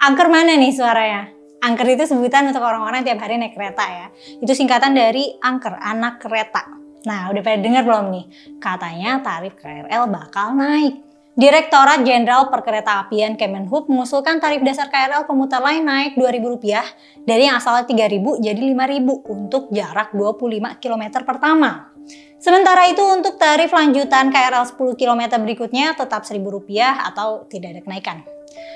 Angker mana nih suaranya? Angker itu sebutan untuk orang-orang tiap hari naik kereta ya. Itu singkatan dari angker, anak kereta. Nah, udah pada dengar belum nih? Katanya tarif KRL bakal naik. Direktorat Jenderal Perkeretaapian Kemenhub mengusulkan tarif dasar KRL komuter lain naik Rp2.000 dari yang asalnya Rp3.000 jadi Rp5.000 untuk jarak 25 km pertama. Sementara itu untuk tarif lanjutan KRL 10 km berikutnya tetap Rp1.000 atau tidak ada kenaikan.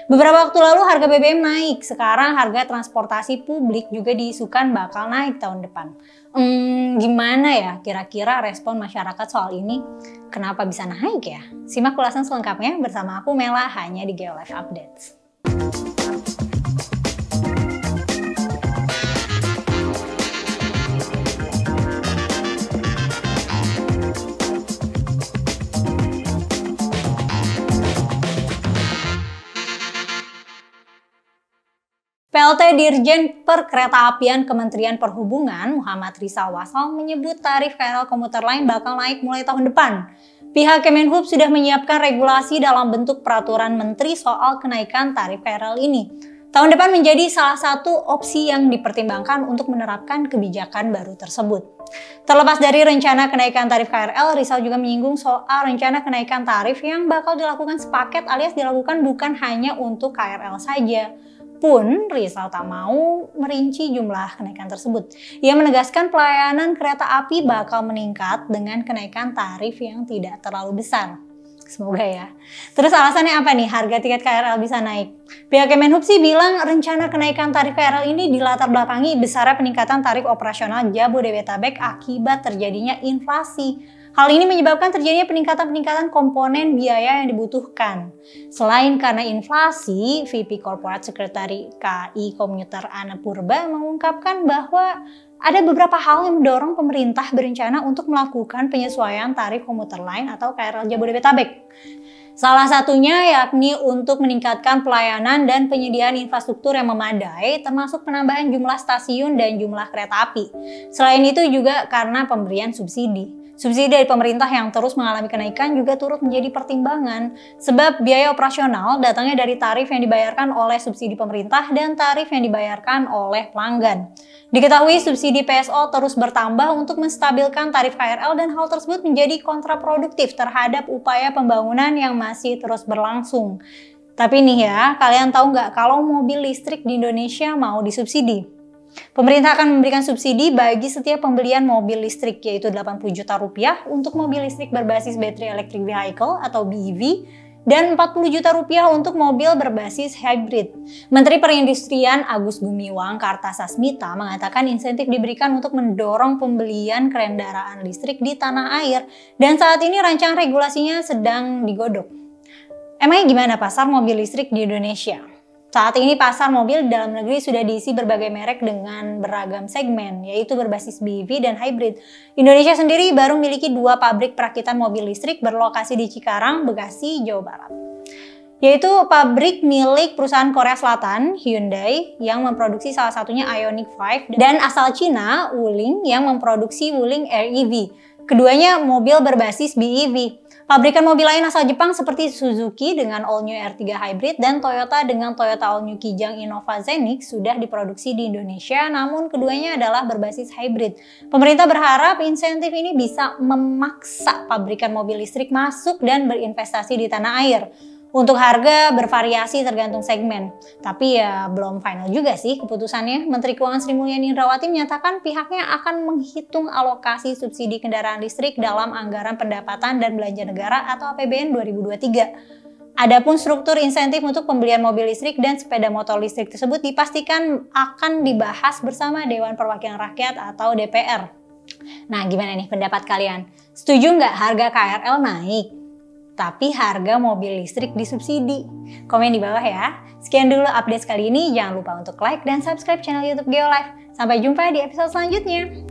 Beberapa waktu lalu harga BBM naik, sekarang harga transportasi publik juga diisukan bakal naik tahun depan. Gimana ya kira-kira respon masyarakat soal ini? Kenapa bisa naik ya? Simak ulasan selengkapnya bersama aku Mela hanya di Geolife Updates. PLT Dirjen Perkeretaapian Kementerian Perhubungan Muhammad Rizal Wasal menyebut tarif KRL komuter lain bakal naik mulai tahun depan. Pihak Kemenhub sudah menyiapkan regulasi dalam bentuk peraturan menteri soal kenaikan tarif KRL ini. Tahun depan menjadi salah satu opsi yang dipertimbangkan untuk menerapkan kebijakan baru tersebut. Terlepas dari rencana kenaikan tarif KRL, Rizal juga menyinggung soal rencana kenaikan tarif yang bakal dilakukan sepaket alias dilakukan bukan hanya untuk KRL saja. Pun Rizal tak mau merinci jumlah kenaikan tersebut. Ia menegaskan pelayanan kereta api bakal meningkat dengan kenaikan tarif yang tidak terlalu besar. Semoga ya. Terus alasannya apa nih harga tiket KRL bisa naik? Pihak Kemenhub sih bilang rencana kenaikan tarif KRL ini dilatar belakangi besarnya peningkatan tarif operasional Jabodetabek akibat terjadinya inflasi. Hal ini menyebabkan terjadinya peningkatan komponen biaya yang dibutuhkan. Selain karena inflasi, VP Corporate Secretary KAI Komuter Ana Purba mengungkapkan bahwa ada beberapa hal yang mendorong pemerintah berencana untuk melakukan penyesuaian tarif komuter lain atau KRL Jabodetabek. Salah satunya yakni untuk meningkatkan pelayanan dan penyediaan infrastruktur yang memadai, termasuk penambahan jumlah stasiun dan jumlah kereta api. Selain itu juga karena pemberian subsidi. Subsidi dari pemerintah yang terus mengalami kenaikan juga turut menjadi pertimbangan, sebab biaya operasional datangnya dari tarif yang dibayarkan oleh subsidi pemerintah dan tarif yang dibayarkan oleh pelanggan. Diketahui subsidi PSO terus bertambah untuk menstabilkan tarif KRL dan hal tersebut menjadi kontraproduktif terhadap upaya pembangunan yang masih terus berlangsung. Tapi nih ya, kalian tahu nggak kalau mobil listrik di Indonesia mau disubsidi? Pemerintah akan memberikan subsidi bagi setiap pembelian mobil listrik yaitu Rp80 juta untuk mobil listrik berbasis Battery Electric Vehicle atau BEV dan Rp40 juta untuk mobil berbasis hybrid. Menteri Perindustrian Agus Gumiwang Kartasasmita mengatakan insentif diberikan untuk mendorong pembelian kendaraan listrik di tanah air dan saat ini rancangan regulasinya sedang digodok. Emangnya gimana pasar mobil listrik di Indonesia? Saat ini pasar mobil di dalam negeri sudah diisi berbagai merek dengan beragam segmen, yaitu berbasis BEV dan hybrid. Indonesia sendiri baru memiliki 2 pabrik perakitan mobil listrik berlokasi di Cikarang, Bekasi, Jawa Barat. Yaitu pabrik milik perusahaan Korea Selatan, Hyundai, yang memproduksi salah satunya Ioniq 5, dan asal Cina, Wuling, yang memproduksi Wuling REV. Keduanya mobil berbasis BEV. Pabrikan mobil lain asal Jepang seperti Suzuki dengan All New R3 Hybrid dan Toyota dengan Toyota All New Kijang Innova Zenix sudah diproduksi di Indonesia, namun keduanya adalah berbasis hybrid. Pemerintah berharap insentif ini bisa memaksa pabrikan mobil listrik masuk dan berinvestasi di tanah air. Untuk harga bervariasi tergantung segmen, tapi ya belum final juga sih keputusannya. Menteri Keuangan Sri Mulyani Indrawati menyatakan pihaknya akan menghitung alokasi subsidi kendaraan listrik dalam anggaran pendapatan dan belanja negara atau APBN 2023. Adapun struktur insentif untuk pembelian mobil listrik dan sepeda motor listrik tersebut dipastikan akan dibahas bersama Dewan Perwakilan Rakyat atau DPR. Nah, gimana nih pendapat kalian? Setuju nggak harga KRL naik? Tapi harga mobil listrik disubsidi? Komen di bawah ya. Sekian dulu update kali ini. Jangan lupa untuk like dan subscribe channel YouTube Geolife. Sampai jumpa di episode selanjutnya.